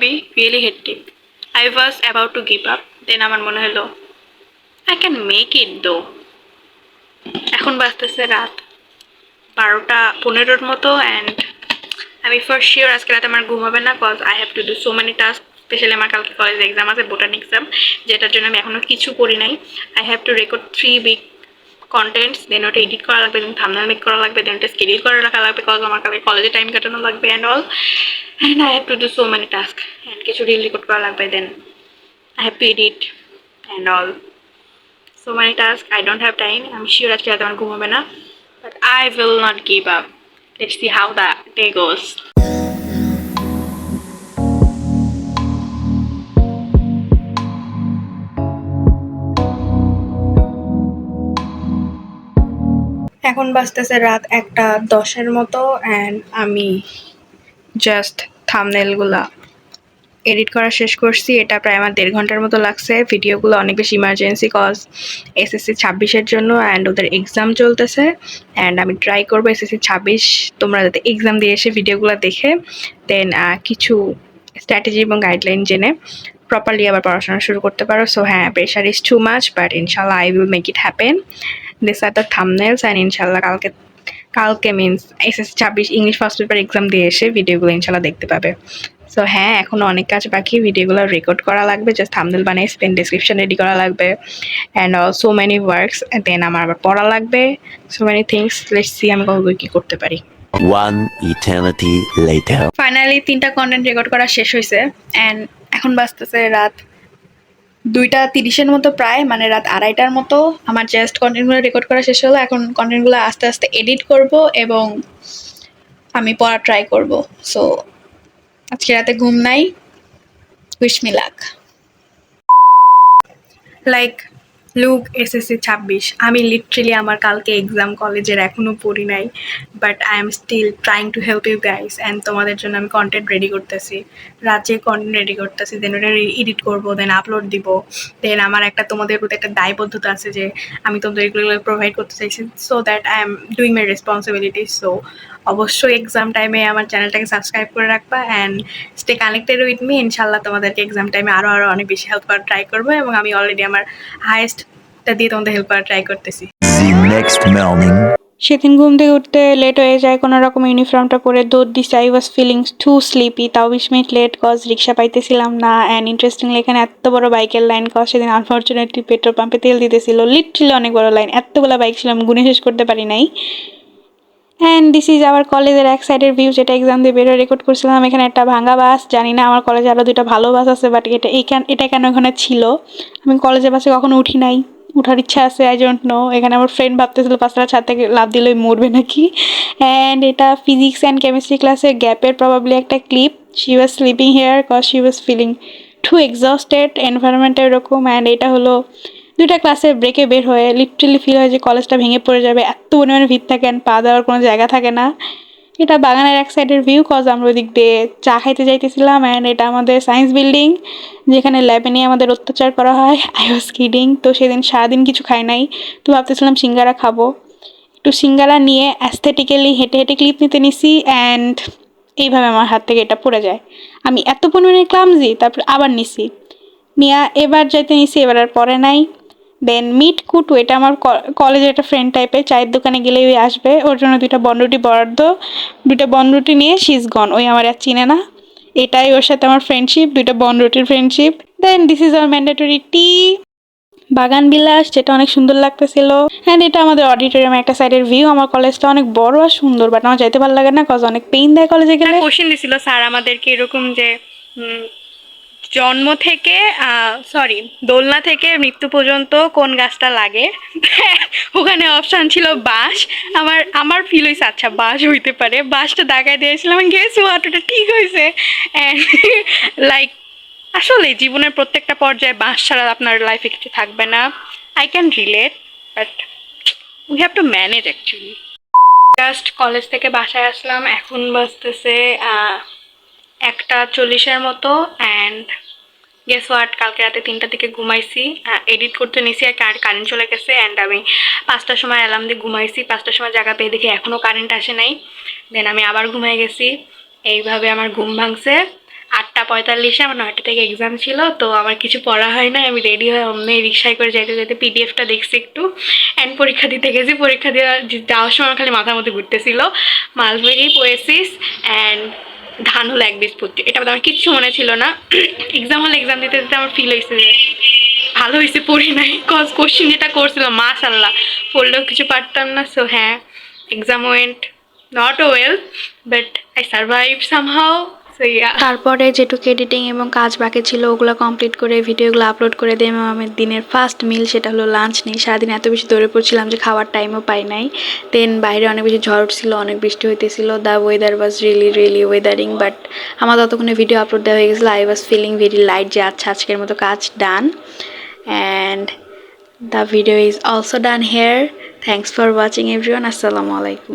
be really hectic. I was about to give up. Then আমার মনে হলো I can make it though. এখন বাজতেছে রাত 12:15 মতো অ্যান্ড আমি ফর শিওর আজকে রাতে আমার ঘুম হবে না cause I have to do so many task. Specially আমার কালকে কলেজে এক্সাম আছে, বোটানি এক্সাম, যেটার জন্য আমি এখনো কিছু করি নাই। I have to record 3 big contents, then ওটা এডিট করা লাগবে, দেন থাম্বনেল মেক করা লাগবে, দেন ওটা স্কেডিউল করে রাখা লাগবে কজ আমার কালকে কলেজে টাইম কাটানো লাগবে and all. And I have to do so many task and কিছু রিল রেকর্ড করা লাগবে, then I have to edit and all. So many task, I don't have time. আমি শিওর আজকে রাতে আমার ঘুম হবে না, but I will not give up. Let's see how the day goes. এখন বাজতেছে রাত 1:10 মতো অ্যান্ড আমি জাস্ট থাম্বনেলগুলা এডিট করা শেষ করছি। এটা প্রায় আমার 1.5 ঘন্টার মতো লাগছে। ভিডিওগুলো অনেক বেশি ইমার্জেন্সি কজ এসএসসি 26-এর জন্য অ্যান্ড ওদের এক্সাম চলতেছে অ্যান্ড আমি ট্রাই করবো এসএসসি 26 তোমরা যাতে এক্সাম দিয়ে এসে ভিডিওগুলো দেখে দেন কিছু স্ট্র্যাটেজি এবং গাইডলাইন জেনে প্রপারলি আবার পড়াশোনা শুরু করতে পারো। সো হ্যাঁ, pressure is too much but ইনশাল্লাহ I will make it happen. This are the thumbnails and ইনশাল্লাহ কালকে means SSC 26 English first paper exam দিয়ে এসে ভিডিওগুলো ইনশাল্লাহ দেখতে পাবে। সো হ্যাঁ, এখনো অনেক কাজ বাকি। ভিডিওগুলো রেকর্ড করা লাগবে, জাস্ট থাম্বনেল বানিয়ে দেন ডেসক্রিপশন রেডি করা লাগবে অ্যান্ড সো মেনি ওয়ার্কস। দেন আমার আবার পড়া লাগবে, so many things. Let's see আমি কতদূর কি করতে পারি। One eternity later. ফাইনালি 3টা কন্টেন্ট রেকর্ড করা শেষ হয়েছে অ্যান্ড এখন বাজতেছে রাত 2:30-এর মতো, প্রায় মানে রাত 2:30টার মতো। আমার জাস্ট কন্টেন্টগুলো রেকর্ড করা শেষ হলো। এখন কন্টেন্টগুলো আস্তে আস্তে এডিট করব এবং আমি পড়া ট্রাই করব। সো আজকে রাতে ঘুম নাই, wish me luck. Like look, SSC 26 আমি লিটারেলি আমার কালকে এক্সাম কলেজের এখনও পড়ি নাই, but I am still trying to help you guys and তোমাদের জন্য আমি কন্টেন্ট রেডি করতেছি, রাতে কন্টেন্ট রেডি করতেছি, দেন ওটা এডিট করবো, দেন আপলোড দিব। দেন আমার তোমাদের প্রতি একটা দায়বদ্ধতা আছে যে আমি তোমাদের এগুলো প্রোভাইড করতে চাইছি, so that I am doing my responsibility. So অবশ্যই এক্সাম টাইমে আমার চ্যানেলটাকে সাবস্ক্রাইব করে রাখবা and stay connected with me. ইনশাল্লাহ তোমাদেরকে এক্সাম টাইমে আরও অনেক বেশি হেল্প করার ট্রাই করবো এবং আমি অলরেডি আমার হাইয়েস্টটা দিয়ে তোমাদের হেল্প করার ট্রাই করতেছি। সেদিন ঘুম থেকে উঠতে লেট হয়ে যায়, কোনো রকম ইউনিফর্মটা পরে দৌড় দিছি। I was feeling too sleepy, তাও 20 মিনিট লেট কজ রিক্সা পাইতেছিলাম না অ্যান্ড ইন্টারেস্টিংলি এখানে এত বড় বাইকের লাইন কজ সেদিন আনফর্চুনেটলি পেট্রোল পাম্পে তেল দিতেছিল। লিটারালি অনেক বড় লাইন, এতগুলো বাইক ছিল আমি গুনে শেষ করতে পারি নাই। অ্যান্ড দিস ইজ আওয়ার কলেজের এক সাইডের ভিউ, যেটা এক্সাম দিয়ে বেরো রেকর্ড করছিলাম। এখানে একটা ভাঙা বাস, জানি না আমার কলেজে আরও 2টা ভালো বাস আছে, বাট এটা কেন এখানে ছিল। আমি কলেজের বাসে কখনো উঠি নাই, উঠার ইচ্ছা আছে, আই ডোন্ট নো। এখানে আমার ফ্রেন্ড ভাবতেছিল 5তলা ছাদ থেকে লাফ দিলেই মরবে নাকি। অ্যান্ড এটা ফিজিক্স অ্যান্ড কেমিস্ট্রি ক্লাসের গ্যাপের প্রবাবলি একটা clip. She was sleeping here cause she was feeling too exhausted, এনভায়রনমেন্টটা এরকম। অ্যান্ড এটা হলো 2টা ক্লাসের ব্রেকে বের হয়ে লিটারেলি ফিল হয় যে কলেজটা ভেঙে পড়ে যাবে, এত পরিমাণে ভিড় থাকে অ্যান্ড পা দেওয়ার কোনো জায়গা থাকে না। এটা বাগানের এক সাইডের ভিউ কজ আমরা ওদিক দিয়ে চা খাইতে যাইতেছিলাম অ্যান্ড এটা আমাদের সায়েন্স বিল্ডিং যেখানে ল্যাবে নিয়ে আমাদের অত্যাচার করা হয়। I was kidding. তো সেদিন সারাদিন কিছু খাই নাই, তো ভাবতেছিলাম সিঙ্গারা খাবো। একটু সিঙ্গারা নিয়ে অ্যাস্থেটিক্যালি হেঁটে হেঁটে ক্লিপ নিতে নিছি অ্যান্ড এইভাবে আমার হাত থেকে এটা পড়ে যায়। আমি এত পরিমাণে ক্লামজি, তারপর আবার নিছি মিয়া, এবার যাইতে নিছি, এবার আর পরে নাই। দেন মিট কুটু, এটা আমার কলেজের একটা ফ্রেন্ড টাইপের, চায়ের দোকানে গেলেই ওই আসবে, ওর জন্য 2টা বনরুটি বরাদ্দ। 2টা বনরুটি নিয়ে শি ইজ গন, ওই আমার আর চিনে না। এটাই ওর সাথে আমার ফ্রেন্ডশিপ, 2টা বনরুটির friendship. Then this is our mandatory tea বাগান বিলাস, যেটা অনেক সুন্দর লাগতেছিল। অ্যান্ড এটা আমাদের অডিটোরিয়ামের একটা সাইডের ভিউ। আমার কলেজটা অনেক বড় আর সুন্দর, বাট আমার যাইতে ভালো লাগে না কজ অনেক পেইন দেয় কলেজে গেলে। কোশ্চেন দিছিল স্যার আমাদেরকে এরকম যে জন্ম থেকে সরি দোলনা থেকে মৃত্যু পর্যন্ত কোন গাছটা লাগে। ওখানে অপশন ছিল বাঁশ। আমার ফিল হয়েছে আচ্ছা বাঁশ হইতে পারে, বাঁশটা দাগায় দিয়েছিলাম, গেস হোয়াট, ওটা ঠিক হয়েছে। অ্যান্ড লাইক আসলে জীবনের প্রত্যেকটা পর্যায়ে বাঁশ ছাড়া আপনার লাইফে কিছু থাকবে না। I can relate, but we have to manage actually. Just college থেকে বাসায় আসলাম, এখন বাজতেছে 1:40-এর মতো অ্যান্ড গেস হোয়াট, কালকে রাতে 3টার দিকে ঘুমাইছি, এডিট করতে নিছি আর কারেন্ট চলে গেছে অ্যান্ড আমি 5টার সময় অ্যালার্ম দিয়ে ঘুমাইছি। 5টার সময় জায়গা পেয়ে দেখি এখনও কারেন্ট আসে নাই, দেন আমি আবার ঘুমাই গেছি। এইভাবে আমার ঘুম ভাঙছে। 8:45 আমার 9টা থেকে এক্সাম ছিল, তো আমার কিছু পড়া হয় না, আমি রেডি হয়ে অমনি রিক্সায় করে যাইতে যাইতে পিডিএফটা দেখছি একটু, অ্যান্ড পরীক্ষা দিতে গেছি। পরীক্ষা যাওয়ার সময় আমার খালি মাথার মধ্যে ঘুরতেছিল মালবেরি পোয়েসিস অ্যান্ড ধান হলো এক বীজপত্রী, এটা আমার কিচ্ছু মনে ছিল না। এক্সাম হলে এক্সাম দিতে দিতে আমার ফিল হয়েছে যে ভালো হয়েছে পড়ি নাই, কজ কোশ্চিন যেটা করছিলাম মাশাল্লাহ পড়লেও কিছু পারতাম না। সো হ্যাঁ, exam went not well, but I survive somehow. So yeah, তারপরে যেটুকু এডিটিং এবং কাজ বাকি ছিল ওগুলো কমপ্লিট করে ভিডিওগুলো আপলোড করে দিই। এবং আমি দিনের ফার্স্ট মিল সেটা হলো লাঞ্চ নেই। সারাদিন এত বেশি দৌড়ে পড়ছিলাম যে খাওয়ার টাইমও পাই নাই। দেন বাইরে অনেক বেশি ঝড় উঠছিল, অনেক বৃষ্টি হইতেছিল, the weather was really weathering. But আমার ততক্ষণে ভিডিও আপলোড দেওয়া হয়ে গেছিলো। I was feeling very light যে আচ্ছা আজকের মতো কাজ done, and the video is also done here. Thanks for watching everyone. Assalamu alaikum.